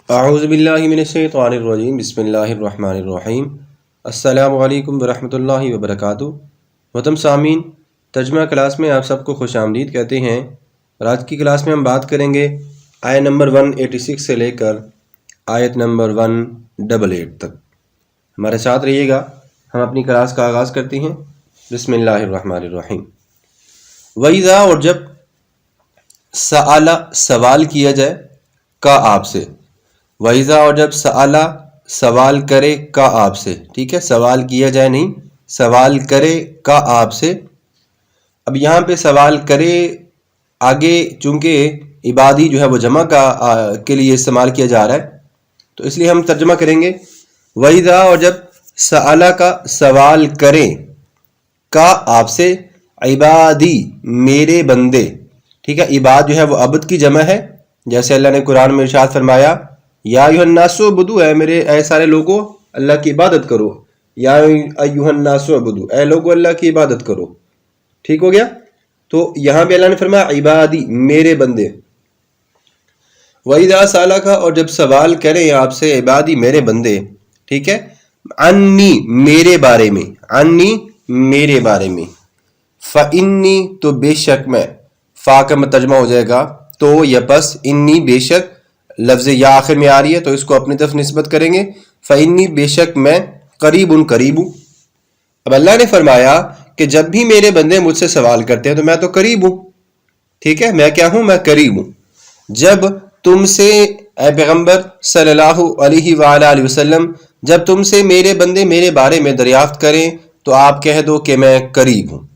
اعوذ باللہ من الشیطان الرجیم بسم اللہ الرحمن الرحیم السلام علیکم ورحمۃ اللہ وبرکاتہ۔ محترم سامعین، ترجمہ کلاس میں آپ سب کو خوش آمدید کہتے ہیں، اور آج کی کلاس میں ہم بات کریں گے آیت نمبر 186 سے لے کر آیت نمبر 188 تک۔ ہمارے ساتھ رہیے گا، ہم اپنی کلاس کا آغاز کرتے ہیں۔ بسم اللہ الرحمن الرحیم۔ وَإِذَا، اور جب سأل سوال کیا جائے کا آپ سے، وَإِذَا، اور جب سألا سوال کرے کا آپ سے، ٹھیک ہے، سوال کیا جائے نہیں، سوال کرے کا آپ سے۔ اب یہاں پہ سوال کرے آگے چونکہ عبادی جو ہے وہ جمع کے لیے استعمال کیا جا رہا ہے، تو اس لیے ہم ترجمہ کریں گے وَإِذَا، اور جب سألا کا سوال کرے کا آپ سے، عبادی میرے بندے، ٹھیک ہے، عباد جو ہے وہ عبد کی جمع ہے، جیسے اللہ نے قرآن میں ارشاد فرمایا یا ایھا الناس اعبدوا، اے سارے لوگوں اللہ کی عبادت کرو، یا ایھا الناس اعبدوا، اے لوگوں اللہ کی عبادت کرو، ٹھیک ہو گیا۔ تو یہاں پہ اللہ نے فرمایا عبادی میرے بندے۔ وَإِذَا سَأَلَكَ، اور جب سوال کریں آپ سے عبادی میرے بندے، ٹھیک ہے، انی میرے بارے میں، انی میرے بارے میں، فَإِنِّي تو بے شک میں، فا کا ترجمہ ہو جائے گا تو یا پس، انی بے شک، لفظ یا آخر میں آ رہی ہے تو اس کو اپنی طرف نسبت کریں گے، فَإِنِّي بے شک میں، قریب قریب ہوں۔ اب اللہ نے فرمایا کہ جب بھی میرے بندے مجھ سے سوال کرتے ہیں تو میں تو قریب ہوں، ٹھیک ہے، میں کیا ہوں، میں قریب ہوں۔ جب تم سے اے پیغمبر صلی اللہ علیہ وآلہ وسلم، جب تم سے میرے بندے میرے بارے میں دریافت کریں تو آپ کہہ دو کہ میں قریب ہوں،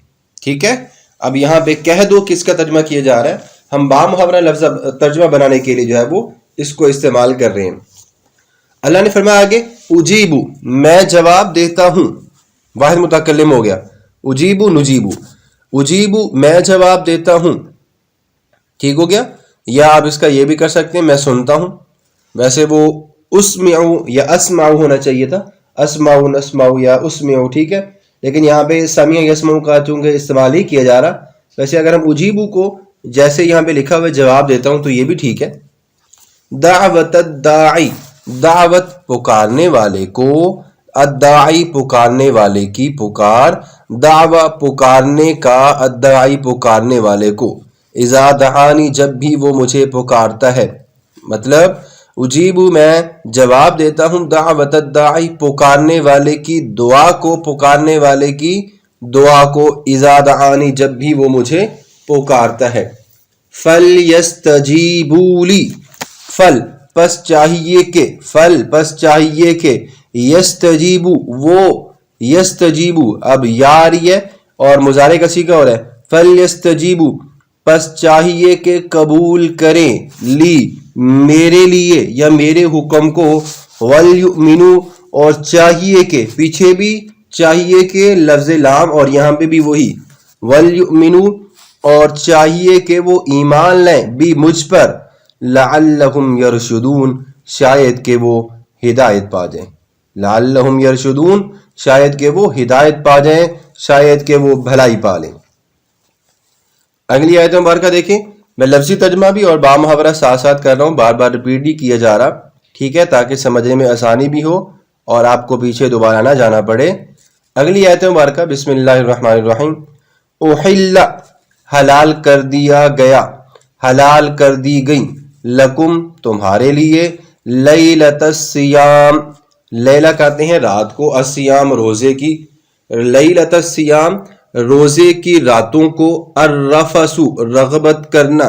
ٹھیک ہے۔ اب یہاں پہ کہہ دو کس کا ترجمہ کیا جا رہا ہے، ہم بامحاورہ لفظ ترجمہ بنانے کے لیے جو ہے وہ اس کو استعمال کر رہے ہیں۔ اللہ نے فرمایا آگے اجیبو میں جواب دیتا ہوں، واحد متکلم ہو گیا، اجیبو نجیبو، اجیبو میں جواب دیتا ہوں، ٹھیک ہو گیا۔ یا آپ اس کا یہ بھی کر سکتے ہیں میں سنتا ہوں، ویسے وہ اسمعو یا اسمعو ہونا چاہیے تھا، اسمعو نسمعو یا اسمعو، ٹھیک ہے، لیکن یہاں پہ سمیع یسمعو کا چونکہ استعمال ہی کیا جا رہا، ویسے اگر ہم اجیبو کو جیسے یہاں پہ لکھا ہوا جواب دیتا ہوں تو یہ بھی ٹھیک ہے۔ دعوت الداعی، دعوت پکارنے والے کو، الداعی پکارنے والے کی پکار، دعوی پکارنے کا، الداعی پکارنے والے کو، اذا دعانی جب بھی وہ مجھے پکارتا ہے، مطلب اجیبو میں جواب دیتا ہوں، دعوت الداعی پکارنے والے کی دعا کو، پکارنے والے کی دعا کو، اذا دعانی جب بھی وہ مجھے پکارتا ہے۔ فَلْيَسْتَجِيبُوا لِي، فل پس چاہیے کہ، فل پس چاہیے کہ، یستجیبو وہ، یستجیبو اب یا رہی ہے اور مضارع کا صیغہ ہو رہا ہے، فلیستجیبو پس چاہیے کہ قبول کریں، لی میرے لیے یا میرے حکم کو، ولیؤمنو اور چاہیے کہ، پیچھے بھی چاہیے کہ لفظ لام اور یہاں پہ بھی وہی، ولیؤمنو اور چاہیے کہ وہ ایمان لیں، بھی مجھ پر، لعلہم یرشدون شاید کہ وہ ہدایت پا جائیں، لعلہم یرشدون شاید کہ وہ ہدایت پا جائیں، شاید کہ وہ بھلائی پا لیں۔ اگلی آیت مبارکہ دیکھیں، میں لفظی ترجمہ بھی اور بامحاورہ ساتھ ساتھ کر رہا ہوں، بار بار ریپیٹ نہیں کیا جا رہا، ٹھیک ہے، تاکہ سمجھنے میں آسانی بھی ہو اور آپ کو پیچھے دوبارہ نہ جانا پڑے۔ اگلی آیت مبارکہ بسم اللہ الرحمن الرحیم۔ احل حلال کر دیا گیا، حلال کر دی گئی، لکم تمہارے لیے، لیلۃ الصیام، لیلہ کہتے ہیں رات کو، الصیام روزے کی، لیلۃ الصیام روزے کی راتوں کو، الرفث رغبت کرنا،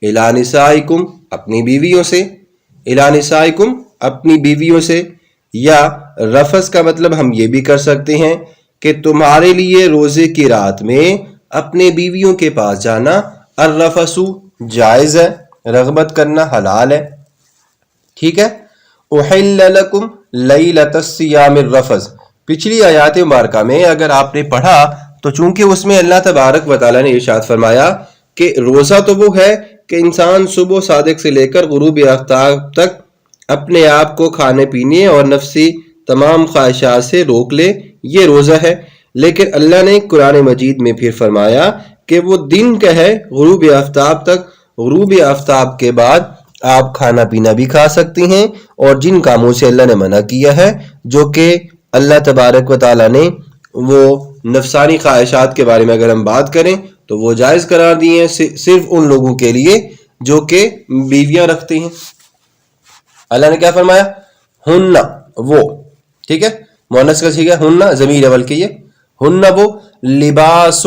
الی نسائکم اپنی بیویوں سے، الی نسائکم اپنی بیویوں سے، یا رفث کا مطلب ہم یہ بھی کر سکتے ہیں کہ تمہارے لیے روزے کی رات میں اپنے بیویوں کے پاس جانا، الرفث جائز ہے، رغبت کرنا حلال ہے، ٹھیک ہے۔ احل لکم لیلۃ الصیام الرفث، پچھلی آیات مبارکہ میں اگر آپ نے پڑھا تو چونکہ اس میں اللہ تبارک و تعالیٰ نے ارشاد فرمایا کہ روزہ تو وہ ہے کہ انسان صبح صادق سے لے کر غروب آفتاب تک اپنے آپ کو کھانے پینے اور نفسی تمام خواہشات سے روک لے، یہ روزہ ہے، لیکن اللہ نے قرآن مجید میں پھر فرمایا کہ وہ دن کا ہے غروب آفتاب تک، غروب آفتاب کے بعد آپ کھانا پینا بھی کھا سکتی ہیں، اور جن کاموں سے اللہ نے منع کیا ہے جو کہ اللہ تبارک و تعالیٰ نے وہ نفسانی خواہشات کے بارے میں اگر ہم بات کریں تو وہ جائز قرار دیے ہیں صرف ان لوگوں کے لیے جو کہ بیویاں رکھتے ہیں۔ اللہ نے کیا فرمایا؟ ہن وہ، ٹھیک ہے، مؤنث کا صیغہ ہن، ضمیر اول کے، یہ ہن وہ لباس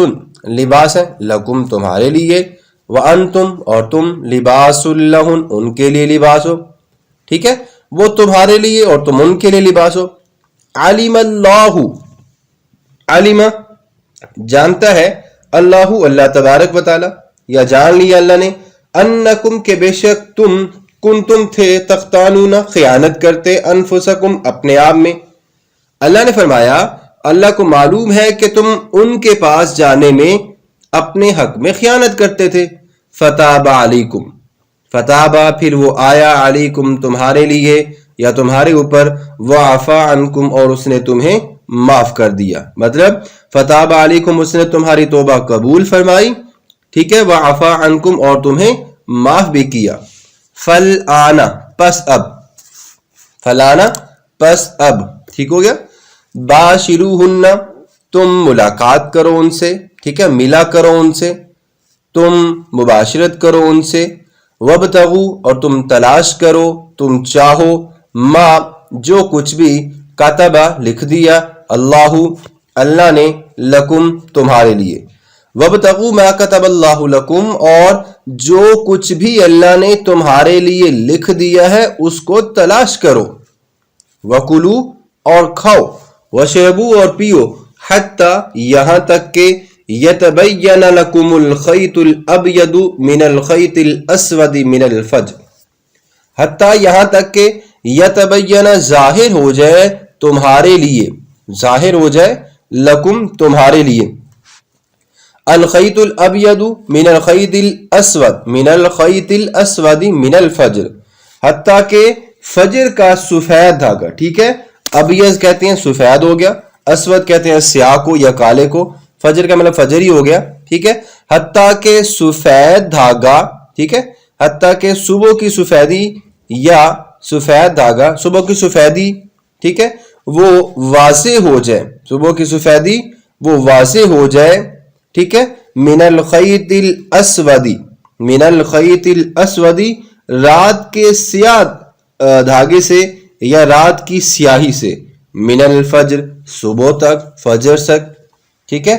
لباس ہے، لکم تمہارے لیے، وانتم اور تم لباس لہن ان کے لیے لباس ہو، ٹھیک ہے، وہ تمہارے لیے اور تم ان کے لیے لباس ہو۔ علم اللہ، علم جانتا ہے، اللہ اللہ تبارک و تعالی، یا جان لیا اللہ نے، انکم کہ بے شک تم کنتم تھے تختانون خیانت کرتے انفسکم اپنے آپ میں۔ اللہ نے فرمایا اللہ کو معلوم ہے کہ تم ان کے پاس جانے میں اپنے حق میں خیانت کرتے تھے۔ فتاب علیکم، فتابہ پھر وہ آیا، علیکم تمہارے لیے یا تمہارے اوپر، وعفا عنکم اور اس نے تمہیں معاف کر دیا، مطلب فتاب علیکم اس نے تمہاری توبہ قبول فرمائی، ٹھیک ہے، وعفا عنکم اور تمہیں معاف بھی کیا۔ فالآن پس اب، فالآن پس اب، ٹھیک ہو گیا، باشروہن تم ملاقات کرو ان سے، ٹھیک ہے، ملا کرو ان سے، تم مباشرت کرو ان سے، وابتغوا اور تم تلاش کرو، تم چاہو، ما جو کچھ بھی، کتبہ لکھ دیا، اللہ اللہ نے، لکم تمہارے لیے، وابتغوا ما کتب اللہ لکم اور جو کچھ بھی اللہ نے تمہارے لیے لکھ دیا ہے اس کو تلاش کرو، وکلو اور کھاؤ، وشربو اور پیو، حتی یہاں تک کہ یتبین لکم الخیط الابید من الخیط الاسود من الفجر، حتی یہاں تک کہ یتبین ظاہر ہو جائے تمہارے لیے، ظاہر ہو جائے لکم تمہارے لیے، الخیط الابید من الخیط الاسود من الخیط الاسود من الفجر، حتیٰ کہ فجر کا سفید دھاگا، ٹھیک ہے، ابیض کہتے ہیں سفید ہو گیا، اسود کہتے ہیں سیاہ کو یا کالے کو، فجر کا مطلب فجر ہی ہو گیا، ٹھیک ہے، حتیٰ کہ سفید دھاگا، ٹھیک ہے، حتیٰ کہ صبح کی سفیدی یا سفید دھاگا، صبح کی سفیدی، ٹھیک ہے، وہ واضح ہو جائے، صبح کی سفیدی وہ واضح ہو جائے، ٹھیک ہے، من الخیط الاسود من الخیط الاسود رات کے سیاہ دھاگے سے یا رات کی سیاہی سے، من الفجر صبح تک، فجر تک، ٹھیک ہے،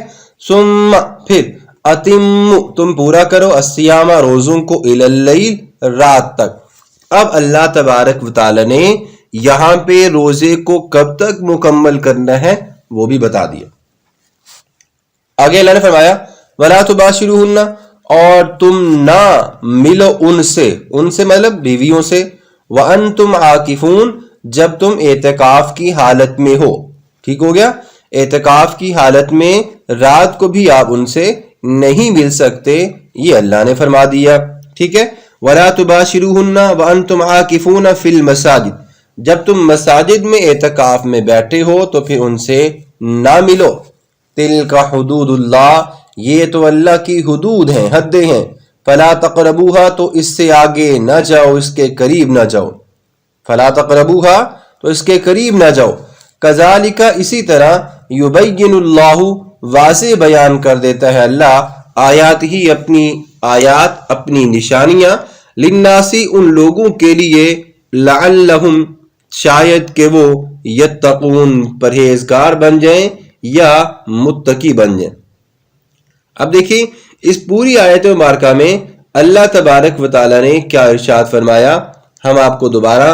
ثم پھر اتم تم پورا کرو، الصیام روزوں کو، الی اللیل رات تک۔ اب اللہ تبارک و تعالی نے یہاں پہ روزے کو کب تک مکمل کرنا ہے وہ بھی بتا دیا۔ آگے اللہ نے فرمایا وَلَا تُبَاشِرُوهُنَّ اور تم نہ ملو ان سے مطلب بیویوں سے، وَأَنْتُمْ عَاكِفُونَ جب تم اعتکاف کی حالت میں ہو، ٹھیک ہو گیا، اعتکاف کی حالت میں رات کو بھی آپ ان سے نہیں مل سکتے، یہ اللہ نے فرما دیا، ٹھیک ہے، وَلَا تُبَاشِرُوهُنَّ وَأَنْتُمْ عَاكِفُونَ فِي الْمَسَاجِدِ جب تم مساجد میں اعتکاف میں بیٹھے ہو تو پھر ان سے نہ ملو، تِلْكَ حُدُودُ اللَّهِ یہ تو اللہ کی حدود ہیں، حدیں ہیں، فَلَا تَقْرَبُوهَا تو اس سے آگے نہ جاؤ، اس کے قریب نہ جاؤ، فَلَا تَقْرَبُوهَا تو اس کے قریب نہ جاؤ، كَذَلِكَ اسی طرح يُبَيِّنُ اللَّهُ واضح بیان کر دیتا ہے اللہ آیات ہی اپنی آیات، اپنی نشانیاں، للناسی ان لوگوں کے لیے، لعلہم شاید کہ وہ یتقون پرہیزگار بن جائیں یا متقی بن جائیں۔ اب دیکھیں اس پوری آیت مبارکہ میں اللہ تبارک و تعالی نے کیا ارشاد فرمایا، ہم آپ کو دوبارہ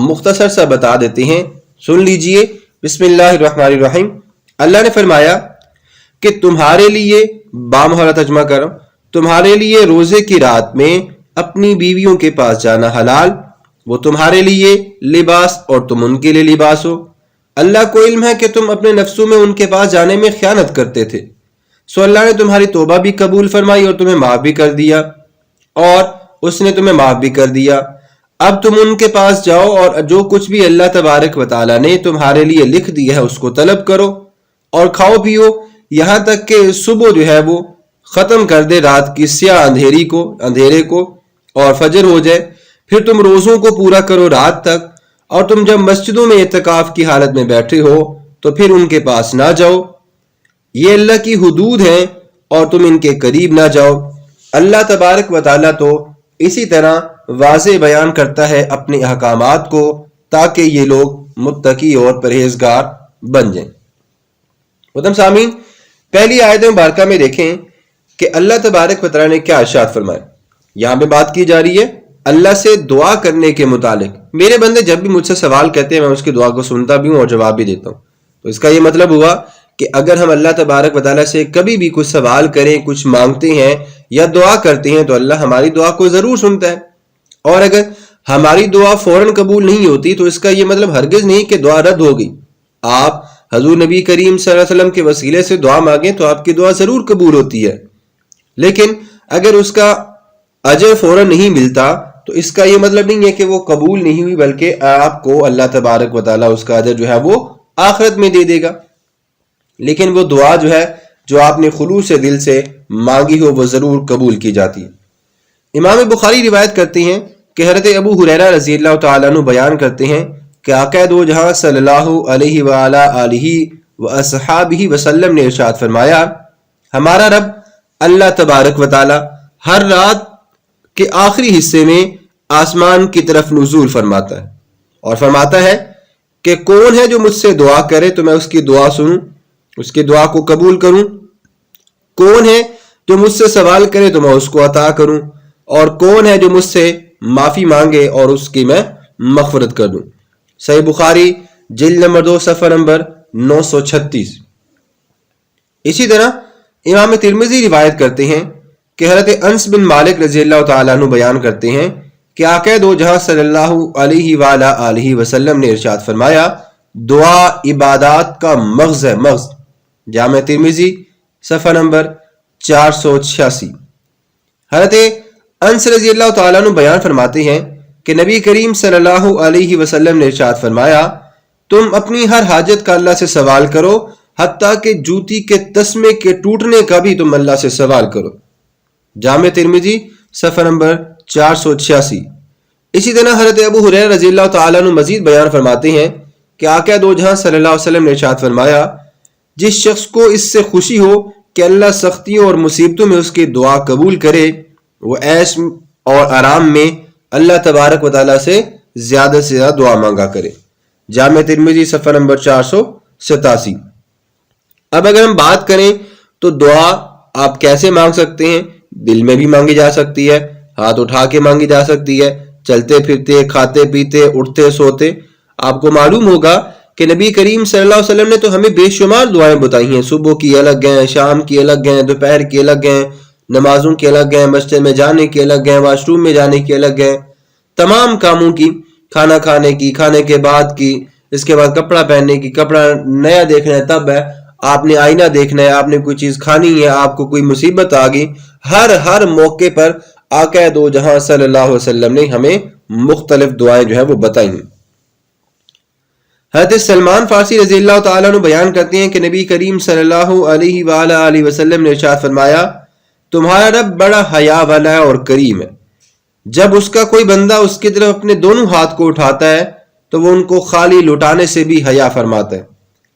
مختصر سا بتا دیتے ہیں، سن لیجئے۔ بسم اللہ الرحمن الرحیم۔ اللہ نے فرمایا کہ تمہارے لیے، بامحالہ ترجمہ کرو، تمہارے لیے روزے کی رات میں اپنی بیویوں کے پاس جانا حلال، وہ تمہارے لیے لباس اور تم ان کے لیے لباس ہو۔ اللہ کو علم ہے کہ تم اپنے نفسوں میں ان کے پاس جانے میں خیانت کرتے تھے، سو اللہ نے تمہاری توبہ بھی قبول فرمائی اور تمہیں معاف بھی کر دیا، اور اس نے تمہیں معاف بھی کر دیا۔ اب تم ان کے پاس جاؤ اور جو کچھ بھی اللہ تبارک و تعالی نے تمہارے لیے لکھ دیا ہے اس کو طلب کرو اور کھاؤ پیو، یہاں تک کہ صبح جو ہے وہ ختم کر دے رات کی سیاہ اندھیرے کو اور فجر ہو جائے۔ پھر تم روزوں کو پورا کرو رات تک، اور تم جب مسجدوں میں اعتکاف کی حالت میں بیٹھے ہو تو پھر ان کے پاس نہ جاؤ، یہ اللہ کی حدود ہیں اور تم ان کے قریب نہ جاؤ۔ اللہ تبارک و تعالیٰ تو اسی طرح واضح بیان کرتا ہے اپنے احکامات کو تاکہ یہ لوگ متقی اور پرہیزگار بن جائیں۔ محترم سامعین، پہلی آیت مبارکہ میں دیکھیں کہ اللہ تبارک و تعالیٰ نے کیا ارشاد فرمایا۔ یہاں پہ بات کی جا رہی ہے اللہ سے دعا کرنے کے متعلق۔ میرے بندے جب بھی مجھ سے سوال کہتے ہیں میں اس کی دعا کو سنتا بھی ہوں اور جواب بھی دیتا ہوں۔ تو اس کا یہ مطلب ہوا کہ اگر ہم اللہ تبارک و تعالیٰ سے کبھی بھی کچھ سوال کریں، کچھ مانگتے ہیں یا دعا کرتے ہیں تو اللہ ہماری دعا کو ضرور سنتا ہے، اور اگر ہماری دعا فوراً قبول نہیں ہوتی تو اس کا یہ مطلب ہرگز نہیں کہ دعا رد ہو گئی۔ آپ حضور نبی کریم صلی اللہ علیہ وسلم کے وسیلے سے دعا مانگیں تو آپ کی دعا ضرور قبول ہوتی ہے، لیکن اگر اس کا اجر فوراً نہیں ملتا تو اس کا یہ مطلب نہیں ہے کہ وہ قبول نہیں ہوئی، بلکہ آپ کو اللہ تبارک و تعالیٰ اس کا اجر جو ہے وہ آخرت میں دے دے گا۔ لیکن وہ دعا جو ہے جو آپ نے خلوص دل سے مانگی ہو وہ ضرور قبول کی جاتی ہے۔ امام بخاری روایت کرتے ہیں کہ حضرت ابو ہریرہ رضی اللہ تعالیٰ عنہ بیان کرتے ہیں کہ آقا دو جہاں صلی اللہ علیہ وآلہ آلہ واصحابہ وسلم نے ارشاد فرمایا، ہمارا رب اللہ تبارک و تعالیٰ ہر رات کے آخری حصے میں آسمان کی طرف نزول فرماتا ہے اور فرماتا ہے کہ کون ہے جو مجھ سے دعا کرے تو میں اس کی دعا سنوں، اس کی دعا کو قبول کروں، کون ہے جو مجھ سے سوال کرے تو میں اس کو عطا کروں، اور کون ہے جو مجھ سے معافی مانگے اور اس کی میں مغفرت کر دوں۔ صحیح بخاری جلد نمبر 2 صفحہ نمبر 936۔ اسی طرح امام ترمذی روایت کرتے ہیں کہ حضرت انس بن مالک رضی اللہ تعالیٰ عنہ بیان کرتے ہیں کہ آقا دو جہاں صلی اللہ علیہ وآلہ آلہ وسلم نے ارشاد فرمایا، دعا عبادات کا مغز ہے، مغز۔ جامع ترمذی صفحہ نمبر 486۔ حضرت انس رضی اللہ تعالیٰ عنہ بیان فرماتے ہیں کہ نبی کریم صلی اللہ علیہ وسلم نے ارشاد فرمایا، تم اپنی ہر حاجت کا اللہ سے سوال کرو، حتیٰ کہ جوتی کے تسمے کے ٹوٹنے کا بھی تم اللہ سے سوال کرو۔ جامع ترمذی صفحہ نمبر 486۔ اسی طرح حضرت ابو ہریرہ رضی اللہ تعالیٰ عنہ مزید بیان فرماتے ہیں کہ آقا دو جہاں صلی اللہ علیہ وسلم نے ارشاد فرمایا، جس شخص کو اس سے خوشی ہو کہ اللہ سختیوں اور مصیبتوں میں اس کی دعا قبول کرے، وہ عیش اور آرام میں اللہ تبارک و تعالیٰ سے زیادہ دعا مانگا کرے۔ جامع ترمذی صفحہ نمبر 487۔ اب اگر ہم بات کریں تو دعا آپ کیسے مانگ سکتے ہیں؟ دل میں بھی مانگی جا سکتی ہے، ہاتھ اٹھا کے مانگی جا سکتی ہے، چلتے پھرتے، کھاتے پیتے، اٹھتے سوتے۔ آپ کو معلوم ہوگا کہ نبی کریم صلی اللہ علیہ وسلم نے تو ہمیں بے شمار دعائیں بتائی ہیں، صبح کی الگ ہیں، شام کی الگ ہیں، دوپہر کی الگ ہیں، نمازوں کی الگ ہیں، مسجد میں جانے کی الگ ہیں، واش روم میں جانے کی الگ ہیں، تمام کاموں کی، کھانا کھانے کی، کھانے کے بعد کی، اس کے بعد کپڑا پہننے کی، کپڑا نیا دیکھنا ہے تب ہے، آپ نے آئینہ دیکھنا ہے، آپ نے کوئی چیز کھانی ہے، آپ کو کوئی مصیبت آ گئی، ہر موقع پر آقا دو جہاں صلی اللہ علیہ وسلم نے ہمیں مختلف دعائیں جو ہے وہ بتائی ہیں۔ حضرت سلمان فارسی رضی اللہ تعالیٰ عنہ بیان کرتے ہیں کہ نبی کریم صلی اللہ علیہ وآلہ آلہ وسلم نے ارشاد فرمایا، تمہارا رب بڑا حیا والا ہے اور کریم ہے، جب اس کا کوئی بندہ اس کی طرف اپنے دونوں ہاتھ کو اٹھاتا ہے تو وہ ان کو خالی لٹانے سے بھی حیا فرماتا ہے۔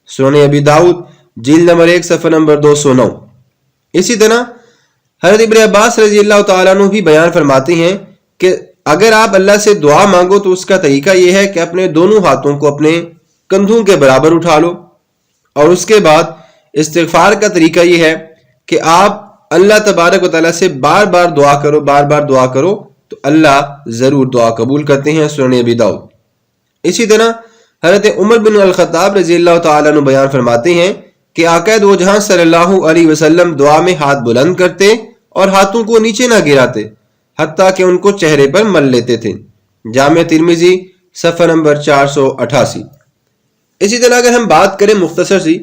سنن ابی داؤد جلد نمبر 1 صفحہ نمبر 209۔ اسی طرح حضرت ابن عباس رضی اللہ تعالیٰ عنہ بھی بیان فرماتے ہیں کہ اگر آپ اللہ سے دعا مانگو تو اس کا طریقہ یہ ہے کہ اپنے دونوں ہاتھوں کو اپنے کندھوں کے برابر اٹھا لو، اور اس کے بعد استغفار کا طریقہ یہ ہے کہ آپ اللہ تبارک و تعالیٰ سے بار بار دعا کرو تو اللہ ضرور دعا قبول کرتے ہیں۔ سنن ابی داؤد۔ اسی طرح حضرت عمر بن الخطاب رضی اللہ تعالیٰ عنہ بیان فرماتے ہیں کہ آقا دو جہاں صلی اللہ علیہ وسلم دعا میں ہاتھ بلند کرتے اور ہاتھوں کو نیچے نہ گراتے، حتیٰ کہ ان کو چہرے پر مل لیتے تھے۔ جامع ترمذی صفحہ نمبر 488۔ اسی طرح اگر ہم بات کریں مختصر سی،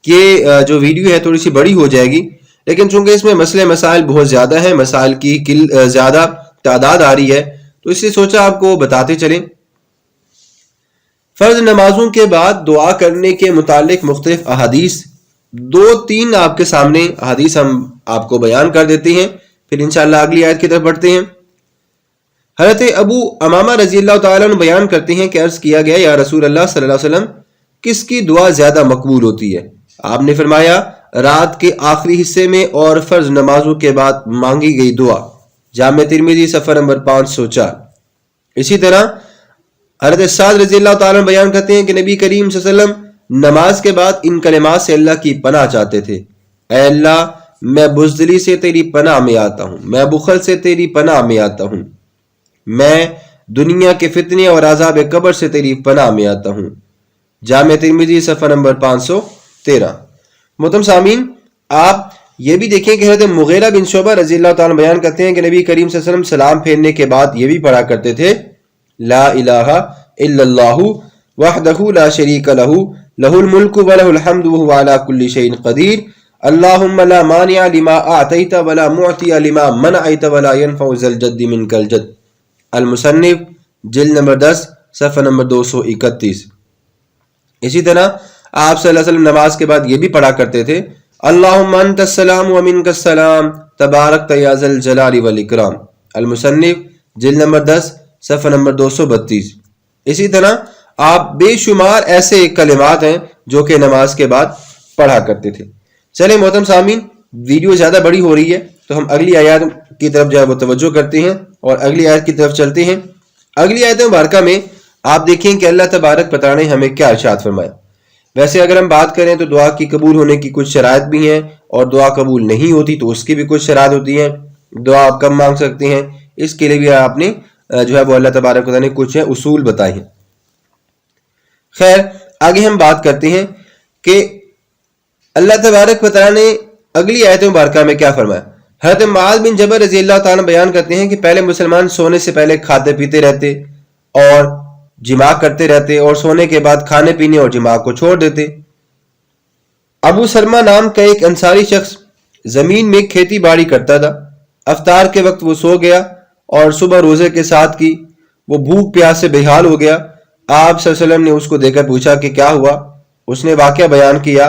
یہ جو ویڈیو ہے تھوڑی سی بڑی ہو جائے گی، لیکن چونکہ اس میں مسئلے مسائل بہت زیادہ ہیں، مسائل کی زیادہ تعداد آ رہی ہے، تو اس سے سوچا آپ کو بتاتے چلیں۔ فرض نمازوں کے بعد دعا کرنے کے متعلق مختلف احادیث، 2-3 آپ کے سامنے احادیث ہم آپ کو بیان کر دیتے ہیں، پھر انشاءاللہ اگلی آیت کی طرف بڑھتے ہیں۔ حضرت ابو امامہ رضی اللہ تعالیٰ عنہ بیان کرتے ہیں کہ عرض کیا گیا یا رسول اللہ صلی اللہ علیہ وسلم کس کی دعا زیادہ مقبول ہوتی ہے؟ آپ نے فرمایا رات کے آخری حصے میں اور فرض نمازوں کے بعد مانگی گئی دعا، جامع ترمذی صفحہ نمبر 504۔ اسی طرح حضرت سعد رضی اللہ تعالیٰ عنہ بیان کرتے ہیں کہ نبی کریم صلی اللہ علیہ وسلم نماز کے بعد ان کلمات سے اللہ کی پناہ چاہتے تھے: اے اللہ میں بزدلی سے تیری پناہ میں آتا ہوں، میں بخل سے تیری پناہ میں آتا ہوں، میں دنیا کے فتنے اور عذاب قبر سے تیری پناہ میں آتا ہوں، جامع ترمذی صفحہ نمبر 513۔ محترم سامعین، آپ یہ بھی دیکھیں کہ حضرت مغیرہ بن شعبہ رضی اللہ تعالیٰ بیان کرتے ہیں کہ نبی کریم صلی اللہ علیہ وسلم سلام پھیرنے کے بعد یہ بھی پڑھا کرتے تھے: لا الہ الا اللہ وحدہ لا شریک لہ لہ الملک ولہ الحمد وہو علی کل شیء قدیر اللہم لا مانع لما اعطیت ولا معطی لما منعت ولا ینفع ذا الجد منک الجد۔ المصنف جلد نمبر 10 صفحہ نمبر 231۔ اسی طرح آپ صلی اللہ علیہ وسلم نماز کے بعد یہ بھی پڑھا کرتے تھے: اللہم انت السلام ومنک السلام تبارکت یا ذا الجلال والاکرام۔ المصنف جلد نمبر 10 صفحہ نمبر 232۔ اسی طرح آپ بے شمار ایسے کلمات ہیں جو کہ نماز کے بعد پڑھا کرتے تھے۔ چلیں محترم سامعین، ویڈیو زیادہ بڑی ہو رہی ہے تو ہم اگلی آیات کی طرف جو ہے وہ توجہ کرتے ہیں اور اگلی آیت کی طرف چلتے ہیں۔ اگلی آیت مبارکہ میں آپ دیکھیں کہ اللہ تبارک و تعالی نے ہمیں کیا ارشاد فرمایا۔ ویسے اگر ہم بات کریں تو دعا کی قبول ہونے کی کچھ شرائط بھی ہیں، اور دعا قبول نہیں ہوتی تو اس کی بھی کچھ شرائط ہوتی ہیں۔ دعا آپ کب مانگ سکتے ہیں، اس کے لیے بھی آپ نے جو ہے وہ اللہ تبارک و تعالی نے کچھ اصول بتائے ہیں۔ خیر، آگے ہم بات کرتے ہیں کہ اللہ تبارک و تعالی نے اگلی آیت مبارکہ میں کیا فرمایا۔ حضرت معاذ بن جبل رضی اللہ تعالیٰ بیان کرتے ہیں کہ پہلے مسلمان سونے سے پہلے کھاتے پیتے رہتے اور جماع کرتے رہتے، اور سونے کے بعد کھانے پینے اور جماع کو چھوڑ دیتے۔ ابو سلمہ نام کا ایک انصاری شخص زمین میں کھیتی باڑی کرتا تھا۔ افطار کے وقت وہ سو گیا اور صبح روزے کے ساتھ کی، وہ بھوک پیاس سے بے حال ہو گیا۔ آپ صلی اللہ علیہ وسلم نے اس کو دیکھ کر پوچھا کہ کیا ہوا؟ اس نے واقعہ بیان کیا۔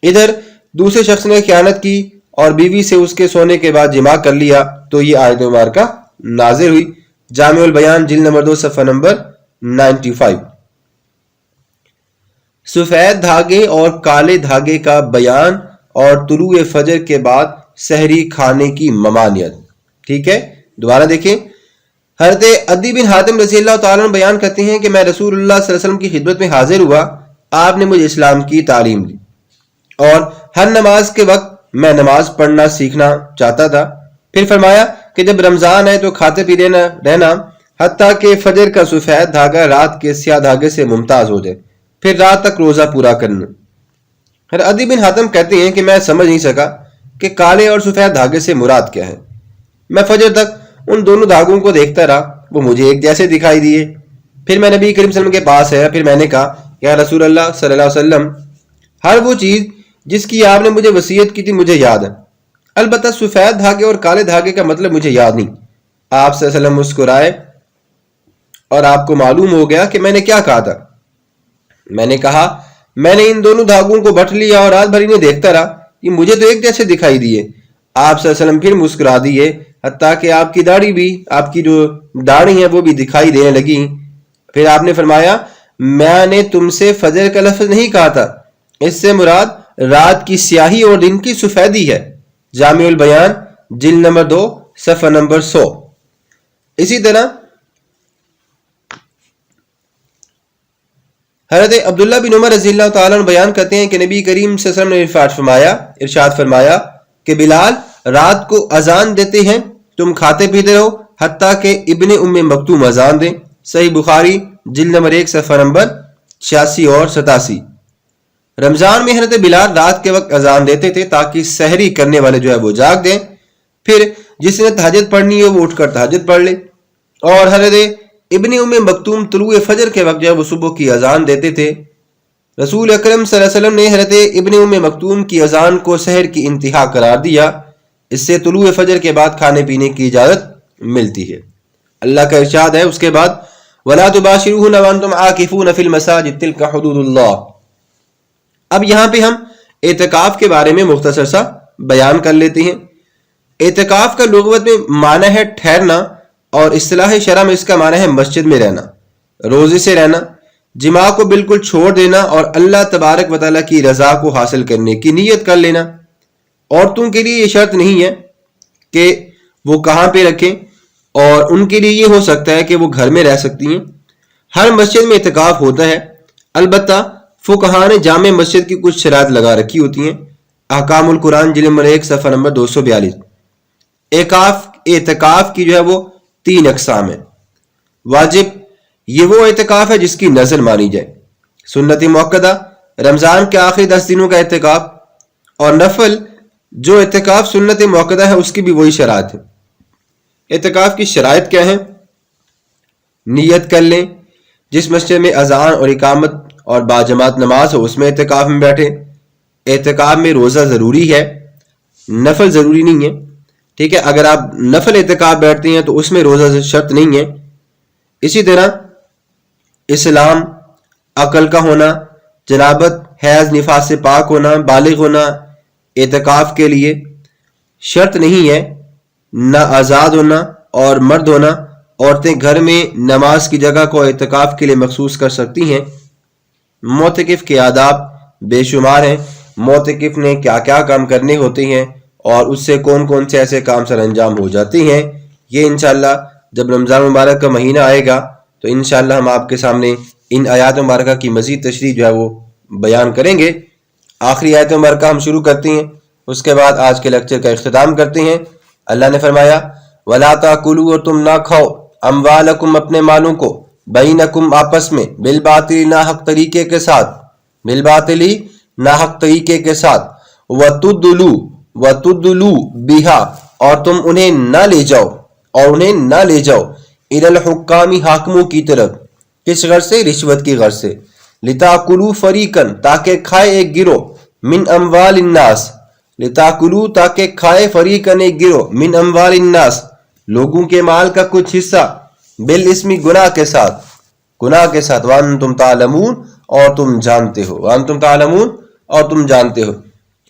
ادھر دوسرے شخص نے خیانت کی اور بیوی سے اس کے سونے کے بعد جماع کر لیا تو یہ آیت مبارکہ نازل ہوئی۔ جامع البیان جلد نمبر 2 صفحہ نمبر 95۔ سفید دھاگے اور کالے دھاگے کا بیان اور طلوع فجر کے بعد سحری کھانے کی ممانعت۔ ٹھیک ہے، دوبارہ دیکھیں۔ حضرت عدی بن حاتم رضی اللہ تعالیٰ عنہ بیان کرتے ہیں کہ میں رسول اللہ صلی اللہ علیہ وسلم کی خدمت میں حاضر ہوا، آپ نے مجھے اسلام کی تعلیم دی اور ہر نماز کے وقت میں نماز پڑھنا سیکھنا چاہتا تھا۔ پھر فرمایا کہ جب رمضان ہے تو کھاتے پیتے رہنا حتیٰ کہ فجر کا سفید دھاگا رات کے سیاہ دھاگے سے ممتاز ہو جائے، پھر رات تک روزہ پورا کرنا۔ حضرت عدی بن حاتم کہتے ہیں کہ میں سمجھ نہیں سکا کہ کالے اور سفید دھاگے سے مراد کیا ہے۔ میں فجر تک ان دونوں دھاگوں کو دیکھتا رہا، وہ مجھے ایک جیسے دکھائی دیے۔ پھر میں نبی کریم صلی اللہ علیہ وسلم کے پاس آیا، پھر میں نے کہا یا رسول اللہ صلی اللہ علیہ وسلم، ہر وہ چیز جس کی آپ نے مجھے وصیت کی تھی مجھے یاد ہے، البتہ سفید دھاگے اور کالے دھاگے کا مطلب مجھے یاد نہیں۔ آپ صلی اللہ علیہ وسلم مسکرائے اور آپ کو معلوم ہو گیا کہ میں نے کیا کہا تھا۔ میں نے کہا میں نے ان دونوں دھاگوں کو بٹ لیا اور رات بھر انہیں دیکھتا رہا، یہ مجھے تو ایک جیسے دکھائی دیے۔ آپ صلی اللہ علیہ وسلم پھر مسکرا دیے، حتیٰ کہ آپ کی داڑھی بھی، آپ کی جو داڑھی ہے وہ بھی دکھائی دینے لگی۔ پھر آپ نے فرمایا میں نے تم سے فجر کا لفظ نہیں کہا تھا، اس سے مراد رات کی سیاہی اور دن کی سفیدی ہے۔ جامع البیان جلد نمبر 2 صفحہ نمبر 100۔ اسی طرح حضرت عبداللہ بن عمر رضی اللہ تعالیٰ عنہ بیان کرتے ہیں کہ نبی کریم صلی اللہ علیہ وسلم نے ارشاد فرمایا کہ بلال رات کو اذان دیتے ہیں، تم کھاتے پیتے رہو حتیٰ کہ ابن ام مکتوم اذان دیں۔ صحیح بخاری جلد نمبر 1 صفحہ نمبر 86 اور 87۔ رمضان میں حضرت بلال رات کے وقت اذان دیتے تھے تاکہ سحری کرنے والے جو ہے وہ جاگ دیں، پھر جس نے تہجد پڑھنی ہے وہ اٹھ کر تہجد پڑھ لے۔ اور حضرت ابن ام مکتوم طلوع فجر کے وقت جو ہے وہ صبح کی اذان دیتے تھے۔ رسول اکرم صلی اللہ علیہ وسلم نے حضرت ابن ام مکتوم کی اذان کو سحر کی انتہا قرار دیا، اس سے طلوع فجر کے بعد کھانے پینے کی اجازت ملتی ہے۔ اللہ کا ارشاد ہے اس کے بعد وَلَا تُبَاشِرُوهُنَّ وَأَنْتُمْ عَاكِفُونَ فِي الْمَسَاجِدِ تِلْكَ حُدُودُ اللَّهِ۔ اب یہاں پہ ہم اعتکاف کے بارے میں مختصر سا بیان کر لیتے ہیں۔ اعتکاف کا لغت میں معنی ہے ٹھہرنا، اور اصطلاح شرع میں اس کا معنی ہے مسجد میں رہنا، روزے سے رہنا، جماع کو بالکل چھوڑ دینا اور اللہ تبارک و تعالیٰ کی رضا کو حاصل کرنے کی نیت کر لینا۔ عورتوں کے لیے یہ شرط نہیں ہے کہ وہ کہاں پہ رکھیں، اور ان کے لیے یہ ہو سکتا ہے کہ وہ گھر میں رہ سکتی ہیں۔ ہر مسجد میں اعتکاف ہوتا ہے، البتہ فقہاء نے جامع مسجد کی کچھ شرائط لگا رکھی ہوتی ہیں۔ احکام القرآن جلد نمبر 1 صفحہ نمبر 242۔ اعتکاف کی جو ہے وہ 3 اقسام ہیں۔ واجب، یہ وہ اعتکاف ہے جس کی نظر مانی جائے۔ سنت مؤکدہ، رمضان کے آخری 10 دنوں کا اعتکاف، اور نفل جو اعتکاف سنت مؤکدہ ہے اس کی بھی وہی شرائط ہے۔ اعتکاف کی شرائط کیا ہیں؟ نیت کر لیں، جس مسجد میں اذان اور اقامت اور باجماعت نماز ہو اس میں اعتکاف میں بیٹھے۔ اعتکاف میں روزہ ضروری ہے، نفل ضروری نہیں ہے، ٹھیک ہے؟ اگر آپ نفل اعتکاف بیٹھتے ہیں تو اس میں روزہ شرط نہیں ہے۔ اسی طرح اسلام، عقل کا ہونا، جنابت، حیض، نفاس سے پاک ہونا، بالغ ہونا اعتکاف کے لیے شرط نہیں ہے۔ نہ آزاد ہونا اور مرد ہونا، عورتیں گھر میں نماز کی جگہ کو اعتکاف کے لیے مخصوص کر سکتی ہیں۔ معتکف کے آداب بے شمار ہیں، معتکف نے کیا کیا کام کرنے ہوتے ہیں اور اس سے کون کون سے ایسے کام سر انجام ہو جاتے ہیں، یہ انشاءاللہ جب رمضان مبارک کا مہینہ آئے گا تو انشاءاللہ ہم آپ کے سامنے ان آیات مبارکہ کی مزید تشریح جو ہے وہ بیان کریں گے۔ آخری آیت مبارکہ ہم شروع کرتے ہیں، اس کے بعد آج کے لیکچر کا اختتام کرتے ہیں۔ اللہ نے فرمایا وَلَا تَأْكُلُوا، اور تم نہ کھاؤ، اموالکم اپنے مالوں کو، بینکم آپس میں، بالباطل ناحق طریقے کے ساتھ، بالباطل ناحق طریقے کے ساتھ، وَتُدْلُوا بِهَا، اور تم انہیں نہ لے جاؤ، اور انہیں نہ لے جاؤ، اِلَى الْحُكَّامِ، حاکموں کی طرف، کس غرض سے؟ رشوت کی غرض سے، لِتَأْكُلُوا فَرِيقًا، تاکہ کھائے ایک گروہ، من اموال الناس، لِتَأْكُلُوا، تاکہ کھائے فریقاً ایک گروہ، من اموال الناس، لوگوں کے مال کا کچھ حصہ، بالاسم، گناہ کے ساتھ، گناہ کے ساتھ، وَأَنْتُمْ تَعْلَمُونَ، اور تم جانتے ہو، وَأَنْتُمْ تَعْلَمُونَ، اور تم جانتے ہو۔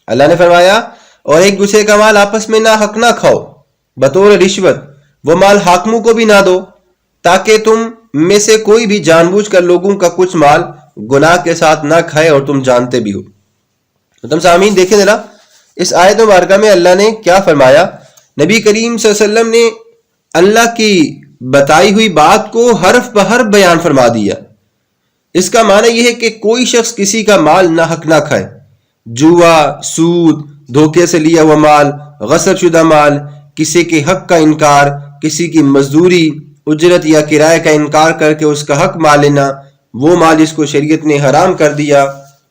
اللہ نے فرمایا اور ایک دوسرے کا مال آپس میں نہ حق نہ کھاؤ بطور رشوت، وہ مال حاکموں کو بھی نہ دو، تاکہ تم میں سے کوئی بھی جان بوجھ کر لوگوں کا کچھ مال گناہ کے ساتھ نہ کھائے اور تم جانتے بھی ہو۔ تو تم سامعین دیکھیں ذرا اس آیت مبارکہ میں اللہ نے کیا فرمایا۔ نبی کریم صلی اللہ علیہ وسلم نے اللہ کی بتائی ہوئی بات کو حرف بحرف بیان فرما دیا۔ اس کا معنی یہ ہے کہ کوئی شخص کسی کا مال نہ حق نہ کھائے، جوا، سود، دھوکے سے لیا ہوا مال، غصب شدہ مال، کسی کے حق کا انکار، کسی کی مزدوری، اجرت یا کرائے کا انکار کر کے اس کا حق مال لینا، وہ مال جس کو شریعت نے حرام کر دیا،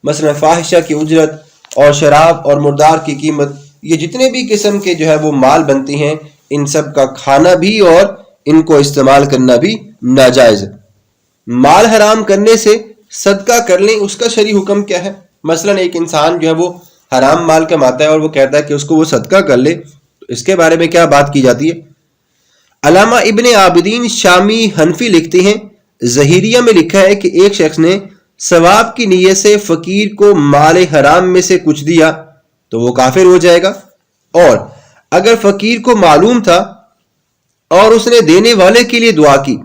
مثلا فاحشہ کی اجرت اور شراب اور مردار کی قیمت، یہ جتنے بھی قسم کے جو ہے وہ مال بنتے ہیں، ان سب کا کھانا بھی اور ان کو استعمال کرنا بھی ناجائز ہے۔ مال حرام کرنے سے صدقہ کر لیں، اس کا شرعی حکم کیا ہے؟ مثلا ایک انسان جو ہے وہ حرام مال کماتا ہے اور وہ کہتا ہے کہ اس کو وہ صدقہ کر لے، تو اس کے بارے میں کیا بات کی جاتی ہے؟ علامہ ابن عابدین شامی حنفی لکھتے ہیں، ظہیریہ میں لکھا ہے کہ ایک شخص نے ثواب کی نیت سے فقیر کو مال حرام میں سے کچھ دیا تو وہ کافر ہو جائے گا، اور اگر فقیر کو معلوم تھا اور اس نے دینے والے کے لیے دعا کی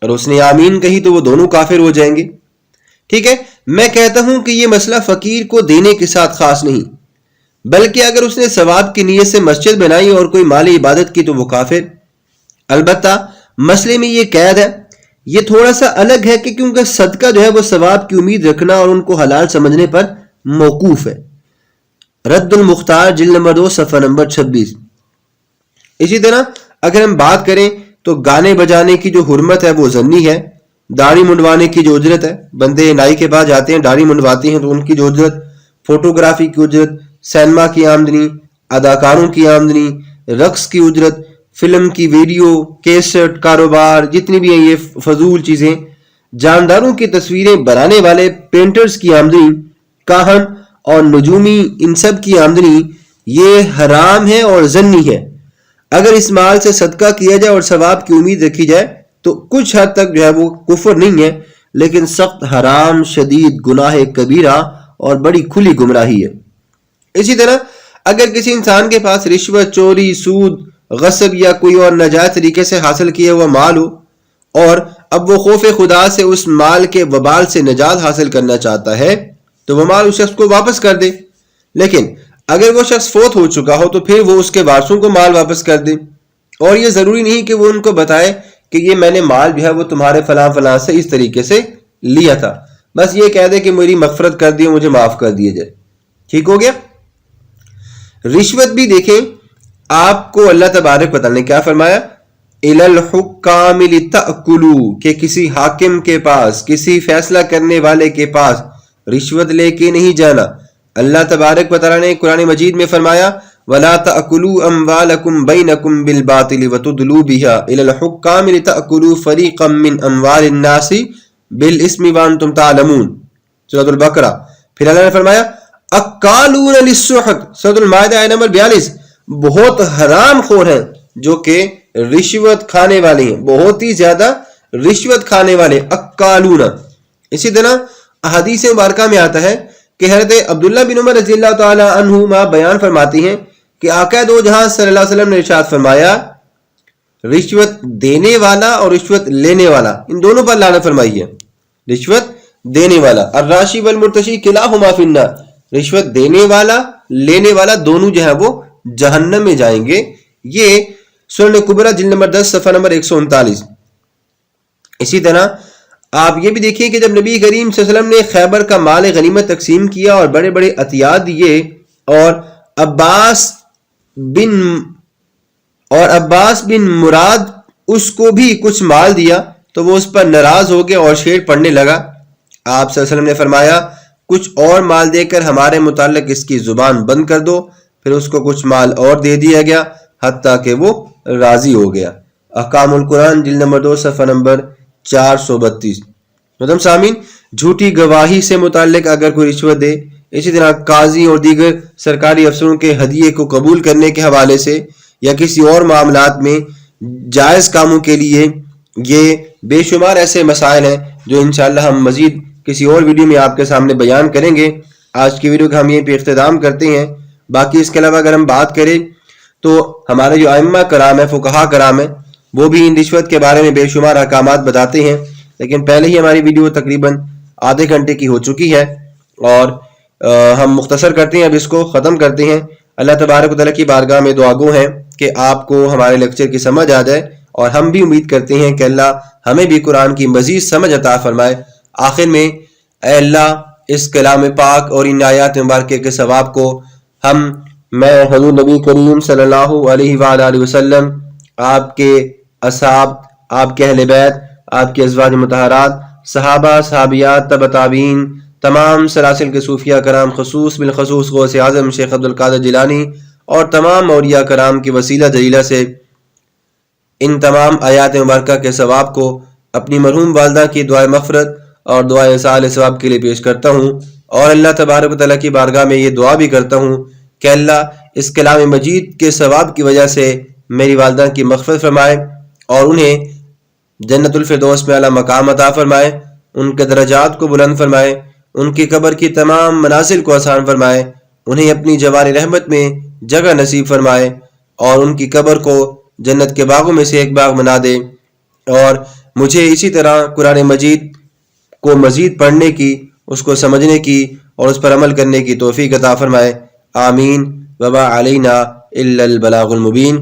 اور اس نے آمین کہی تو وہ دونوں کافر ہو جائیں گے۔ ٹھیک ہے، میں کہتا ہوں کہ یہ مسئلہ فقیر کو دینے کے ساتھ خاص نہیں، بلکہ اگر اس نے ثواب کی نیت سے مسجد بنائی اور کوئی مالی عبادت کی تو وہ کافر۔ البتہ مسئلے میں یہ قید ہے، یہ تھوڑا سا الگ ہے کہ کیونکہ صدقہ جو ہے وہ ثواب کی امید رکھنا اور ان کو حلال سمجھنے پر موقوف ہے۔ رد المختار جلد نمبر 2 صفحہ نمبر 26۔ اسی طرح اگر ہم بات کریں تو گانے بجانے کی جو حرمت ہے وہ ضمنی ہے، داڑھی منڈوانے کی جو اجرت ہے، بندے نائی کے پاس جاتے ہیں داڑھی منڈواتے ہیں تو ان کی جو اجرت، فوٹوگرافی کی اجرت، سینما کی آمدنی، اداکاروں کی آمدنی، رقص کی اجرت، فلم کی ویڈیو، کیسٹ کاروبار، جتنی بھی ہیں یہ فضول چیزیں، جانداروں کی تصویریں بنانے والے پینٹرز کی آمدنی، کاہن اور نجومی، ان سب کی آمدنی یہ حرام ہے اور ضمنی ہے۔ اگر اس مال سے صدقہ کیا جائے اور ثواب کی امید رکھی جائے تو کچھ حد تک جو ہے وہ کفر نہیں ہے، لیکن سخت حرام، شدید گناہ کبیرہ اور بڑی کھلی گمراہی ہے۔ اسی طرح اگر کسی انسان کے پاس رشوت، چوری، سود، غصب یا کوئی اور ناجائز طریقے سے حاصل کیا ہوا مال ہو اور اب وہ خوف خدا سے اس مال کے وبال سے نجات حاصل کرنا چاہتا ہے تو وہ مال اس شخص کو واپس کر دے. لیکن اگر وہ شخص فوت ہو چکا ہو تو پھر وہ اس کے وارثوں کو مال واپس کر دے. اور یہ ضروری نہیں کہ وہ ان کو بتائے کہ یہ میں نے مال جو ہے وہ تمہارے فلاں فلاں سے اس طریقے سے لیا تھا، بس یہ کہہ دے کہ میری مغفرت کر دی، مجھے معاف کر دیے جائے. ٹھیک ہو گیا. رشوت بھی دیکھیں آپ کو اللہ تبارک و تعالی نے کیا فرمایا، اِلَى الْحُكَّامِ لِتَأْكُلُوا، کہ کسی حاکم کے پاس، کسی فیصلہ کرنے والے کے پاس رشوت لے کے نہیں جانا. اللہ تبارک و تعالی نے قرآن مجید میں فرمایا وَلَا تَأْكُلُوا أَمْوَالَكُمْ بَيْنَكُمْ بِالْبَاطِلِ وَتُدْلُوا بِهَا إِلَى الْحُكَّامِ لِتَأْكُلُوا فَرِيقًا مِّنْ أَمْوَالِ النَّاسِ بِالْإِثْمِ وَأَنْتُمْ تَعْلَمُونَ. سورۃ البقرہ. پھر اللہ نے فرمایا اَكَّالُونَ لِلسُّحْتِ. سورۃ المائدہ آیت نمبر 42. بہت حرام خور ہیں جو کہ رشوت کھانے والے ہیں، بہت ہی زیادہ رشوت کھانے والے. اکالون. اسی طرح احادیث مبارکہ میں آتا ہے کہ حضرت عبداللہ بن عمر رضی اللہ تعالی عنہما بیان فرماتی ہیں کہ آقا دو جہاں صلی اللہ علیہ وسلم نے ارشاد فرمایا رشوت دینے والا اور رشوت لینے والا ان دونوں پر لعنت فرمائی ہے. رشوت دینے والا الراشی والمرتشی کلاہما فی النار، رشوت دینے والا لینے والا دونوں جو ہے وہ جہنم میں جائیں گے. یہ سنن کبریٰ جلد نمبر 10 صفحہ نمبر 139. اسی طرح آپ یہ بھی دیکھیں کہ جب نبی کریم صلی اللہ علیہ وسلم نے خیبر کا مال غنیمت تقسیم کیا اور بڑے بڑے عطیات دیے اور عباس بن مراد اس کو بھی کچھ مال دیا تو وہ اس پر ناراض ہو گیا اور شعر پڑھنے لگا. آپ صلی اللہ علیہ وسلم نے فرمایا کچھ اور مال دے کر ہمارے متعلق اس کی زبان بند کر دو. پھر اس کو کچھ مال اور دے دیا گیا حتیٰ کہ وہ راضی ہو گیا. احکام القرآن جلد نمبر 2 صفحہ نمبر 432. مدام سامین، جھوٹی گواہی سے متعلق اگر کوئی رشوت دے، اسی طرح قاضی اور دیگر سرکاری افسروں کے ہدیے کو قبول کرنے کے حوالے سے یا کسی اور معاملات میں جائز کاموں کے لیے، یہ بے شمار ایسے مسائل ہیں جو انشاءاللہ ہم مزید کسی اور ویڈیو میں آپ کے سامنے بیان کریں گے. آج کی ویڈیو کا ہم یہیں پہ اختتام کرتے ہیں. باقی اس کے علاوہ اگر ہم بات کریں تو ہمارے جو ائمہ کرام ہیں، فقہا کرام ہیں، وہ بھی ان رشوت کے بارے میں بے شمار احکامات بتاتے ہیں. لیکن پہلے ہی ہماری ویڈیو تقریباً آدھے گھنٹے کی ہو چکی ہے اور ہم مختصر کرتے ہیں، اب اس کو ختم کرتے ہیں. اللہ تبارک و تعالیٰ کی بارگاہ میں دعا گو ہیں کہ آپ کو ہمارے لیکچر کی سمجھ آ جائے اور ہم بھی امید کرتے ہیں کہ اللہ ہمیں بھی قرآن کی مزید سمجھ عطا فرمائے. آخر میں اے اللہ اس کلام پاک اور ان آیات مبارکہ کے ثواب کو میں حضور نبی کریم صلی اللہ علیہ وآلہ وسلم، آپ کے اصحاب، آپ کے اہل بیت، آپ کے ازواج مطہرات، صحابہ، صحابیات، تبع تابعین، تمام سلاسل کے صوفیہ کرام، خصوص بالخصوص غوث اعظم شیخ عبد القادر جیلانی اور تمام اولیاء کرام کی وسیلہ جلیلہ سے ان تمام آیات مبارکہ کے ثواب کو اپنی مرحوم والدہ کی دعائے مغفرت اور دعائے ایصال ثواب کے لیے پیش کرتا ہوں. اور اللہ تبارک و تعالیٰ کی بارگاہ میں یہ دعا بھی کرتا ہوں کہ اللہ اس کلام مجید کے ثواب کی وجہ سے میری والدہ کی مغفرت فرمائے اور انہیں جنت الفردوس میں اعلیٰ مقام عطا فرمائے، ان کے درجات کو بلند فرمائے، ان کی قبر کی تمام منازل کو آسان فرمائے، انہیں اپنی جوار رحمت میں جگہ نصیب فرمائے اور ان کی قبر کو جنت کے باغوں میں سے ایک باغ بنا دے. اور مجھے اسی طرح قرآن مجید کو مزید پڑھنے کی، اس کو سمجھنے کی اور اس پر عمل کرنے کی توفیق عطا فرمائے. آمین. وما علینا الا البلاغ المبین.